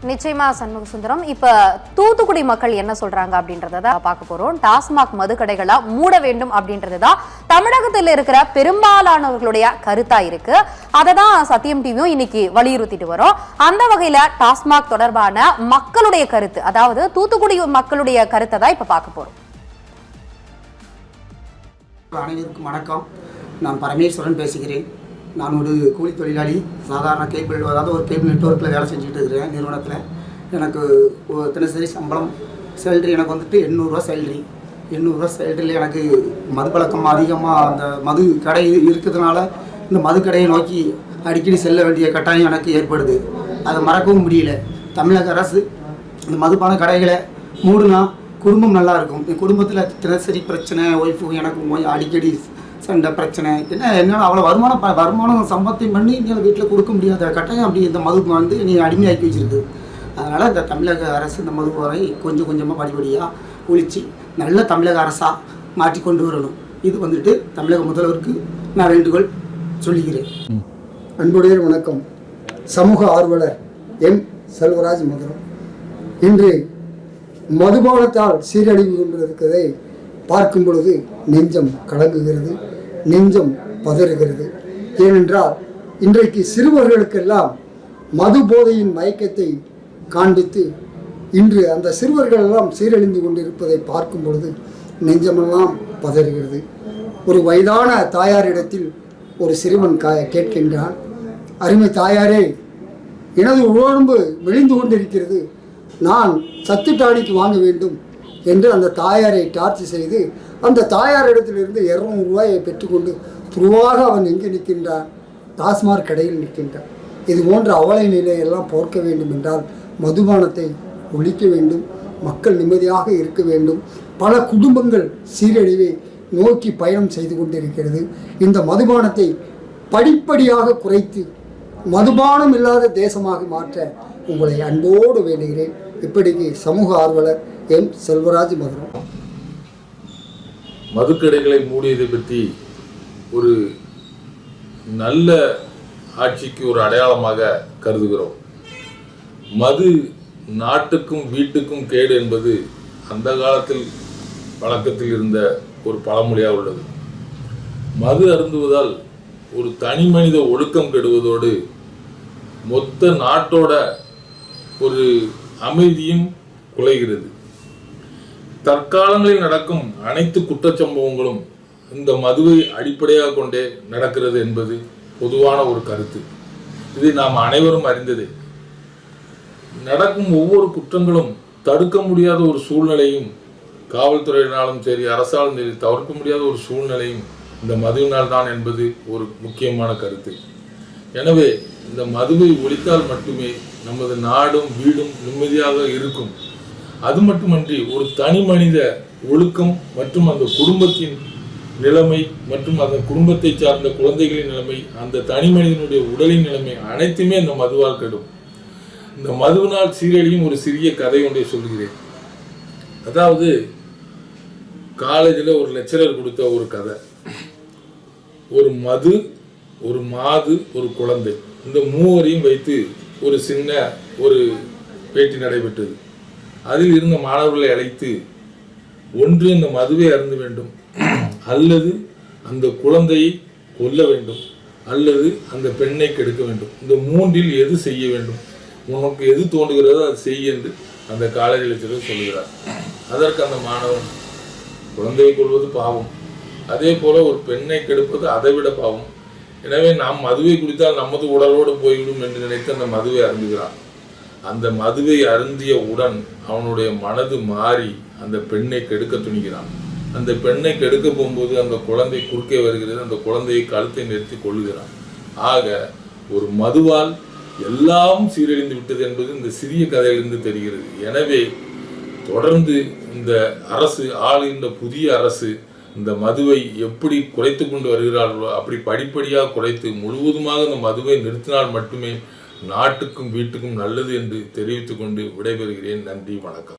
நிச்சயமா சண்முக சுந்தரம். இப்ப தூத்துக்குடி மக்கள் என்ன சொல்றாங்க அப்படின்றத பார்க்க போறோம். டாஸ்மாக் மதுக்கடைகளா மூட வேண்டும் அப்படின்றதுதான் தமிழகத்தில் இருக்கிற பெரும்பாலானவர்களுடைய கருத்தா இருக்கு. அதை தான் சத்தியம் டிவியும் இன்னைக்கு வலியுறுத்திட்டு வரோம். அந்த வகையில டாஸ்மாக் தொடர்பான மக்களுடைய கருத்து, அதாவது தூத்துக்குடி மக்களுடைய கருத்தை தான் இப்ப பார்க்க போறோம். அனைவருக்கும் வணக்கம். நான் பரமேஸ்வரன் பேசுகிறேன். நான் ஒரு கூலி தொழிலாளி. சாதாரண கேபிள், அதாவது ஒரு கேபிள் நெட்வொர்க்கில் வேலை செஞ்சுட்டு இருக்கிறேன் நிறுவனத்தில். எனக்கு தினசரி சம்பளம் சேலரி எனக்கு வந்துட்டு 800 சேலரி. 800 சேலரியில் எனக்கு மது பழக்கம் அதிகமாக, அந்த மது கடை இருக்கிறதுனால இந்த மது கடையை நோக்கி அடிக்கடி செல்ல வேண்டிய கட்டாயம் எனக்கு ஏற்படுது. அதை மறக்கவும் முடியல. தமிழக அரசு இந்த மதுபான கடைகளை மூடுனா குடும்பம் நல்லாயிருக்கும். என் குடும்பத்தில் தினசரி பிரச்சனை, ஒய்ஃபு எனக்கு அடிக்கடி சண்டை பிரச்சனை. என்னால் அவ்வளோ வருமானம் சம்பாத்தியம் பண்ணி என்னால் வீட்டில் கொடுக்க முடியாத கட்டாயம் அப்படி இந்த மதுக்கு வந்து நீ அடிமையாக்கி வச்சுருக்கு. அதனால் இந்த தமிழக அரசு இந்த மதுபானை கொஞ்சம் கொஞ்சமாக படிப்படியாக ஒழித்து நல்ல தமிழக அரசாக மாற்றி கொண்டு வரணும். இது வந்துட்டு தமிழக முதல்வருக்கு நான் வேண்டுகோள் சொல்லுகிறேன். அன்புடைய வணக்கம். சமூக ஆர்வலர் எம் செல்வராஜ் மதுரம். இன்று மதுபானத்தால் சீரழிவு கொண்டிருக்கிறதை பார்க்கும் பொழுது நெஞ்சம் கலங்குகிறது, நெஞ்சம் பதறுகிறது. ஏனென்றால் இன்றைக்கு சிறுவர்களுக்கெல்லாம் மது போதையின் மயக்கத்தை காண்பித்து இன்று அந்த சிறுவர்கள் எல்லாம் சீரழிந்து கொண்டிருப்பதை பார்க்கும் பொழுது நெஞ்சமெல்லாம் பதறுகிறது. ஒரு வயதான தாயாரிடத்தில் ஒரு சிறுவன் கேட்கின்றான், அருமை தாயாரே, எனது உடம்பு மெலிந்து கொண்டிருக்கிறது, நான் சத்து டானிக்கு வாங்க வேண்டும் என்று அந்த தாயாரை டார்ச் செய்து அந்த தாயாரிடத்திலிருந்து 200 ரூபாயை பெற்றுக்கொண்டு துருவாக அவன் எங்கே நிற்கின்றான்? டாஸ்மாக் கடையில் நிற்கின்றான். இது போன்ற அவலை நிலையெல்லாம் போர்க்க வேண்டும் என்றால் மதுபானத்தை ஒழிக்க வேண்டும், மக்கள் நிம்மதியாக இருக்க வேண்டும். பல குடும்பங்கள் சீரழிவை நோக்கி பயணம் செய்து கொண்டிருக்கிறது. இந்த மதுபானத்தை படிப்படியாக குறைத்து மதுபானம் இல்லாத தேசமாக மாற்ற உங்களை அன்போடு வேண்டுகிறேன். இப்படிக்கு சமூக ஆர்வலர் எம் செல்வராஜ் மதுரம். மதுக்கடைகளை மூடியதை பற்றி ஒரு நல்ல ஆட்சிக்கு ஒரு அடையாளமாக கருதுகிறோம். மது நாட்டுக்கும் வீட்டுக்கும் கேடு என்பது அந்த காலத்தில் வழக்கத்தில் இருந்த ஒரு பழமொழியாக உள்ளது. மது அருந்துவதால் ஒரு தனி மனித ஒழுக்கம் கெடுவதோடு மொத்த நாட்டோட ஒரு அமைதியும் குலைகிறது. தற்காலங்களில் நடக்கும் அனைத்து குற்றச்சம்பவங்களும் இந்த மதுவை அடிப்படையாக கொண்டே நடக்கிறது என்பது பொதுவான ஒரு கருத்து. இதை நாம் அனைவரும் அறிந்ததே. நடக்கும் ஒவ்வொரு குற்றங்களும் தடுக்க முடியாத ஒரு சூழ்நிலையும், காவல்துறையினாலும் சரி அரசாலும் சரி தவிர்க்க முடியாத ஒரு சூழ்நிலையும் இந்த மதுவினால் தான் என்பது ஒரு முக்கியமான கருத்து. எனவே இந்த மதுவை ஒழித்தால் மட்டுமே நமது நாடும் வீடும் நிம்மதியாக இருக்கும். அது மட்டுமன்றி ஒரு தனி மனித ஒழுக்கம் மற்றும் அந்த குடும்பத்தின் நிலைமை மற்றும் அந்த குடும்பத்தை சார்ந்த குழந்தைகளின் நிலைமை, அந்த தனி மனிதனுடைய உடலின் நிலைமை அனைத்துமே இந்த மதுவால் கெடும். இந்த மதுவினால் சீரழியும் ஒரு சிறிய கதை ஒன்றை சொல்கிறேன். அதாவது காலேஜில் ஒரு லெக்சரர் கொடுத்த ஒரு கதை. ஒரு மது, ஒரு மாது, ஒரு குழந்தை, இந்த மூவரையும் வைத்து ஒரு சின்ன ஒரு பேட்டி நடைபெற்றது. அதில் இருந்த மாணவர்களை அழைத்து, ஒன்று இந்த மதுவை அருந்த வேண்டும், அல்லது அந்த குழந்தையை கொல்ல வேண்டும், அல்லது அந்த பெண்ணை கெடுக்க வேண்டும். இந்த மூன்றில் எது செய்ய வேண்டும், உனக்கு எது தோன்றுகிறதோ அது செய் என்று அந்த காலேஜ் லெக்சரர் சொல்லுகிறார். அதற்கு அந்த மாணவன், குழந்தையை கொள்வது பாவம், அதே போல ஒரு பெண்ணை கெடுப்பது அதை விட பாவம், எனவே நாம் மதுவை குடித்தால் நமது உடலோடு போய்விடும் என்று நினைத்து அந்த மதுவை அருந்துகிறான். அந்த மதுவை அருந்திய உடன் அவனுடைய மனது மாறி அந்த பெண்ணை கெடுக்க துணிகிறான். அந்த பெண்ணை கெடுக்க போகும்போது அந்த குழந்தை குறுக்கே வருகிறது. அந்த குழந்தையை கழுத்தை நிறுத்தி கொள்ளுகிறான். ஆக ஒரு மதுவால் எல்லாம் சீரழிந்து விட்டது என்பது இந்த சிறிய கதையிலிருந்து தெரிகிறது. எனவே தொடர்ந்து இந்த அரசு, ஆளுகின்ற புதிய அரசு இந்த மதுவை எப்படி குறைத்து கொண்டு வருகிறார்களோ அப்படி படிப்படியாக குறைத்து முழுவதுமாக இந்த மதுவை நிறுத்தினால் மட்டுமே நாட்டுக்கும் வீட்டுக்கும் நல்லது என்று தெரிவித்துக் கொண்டு விடைபெறுகிறேன். நன்றி, வணக்கம்.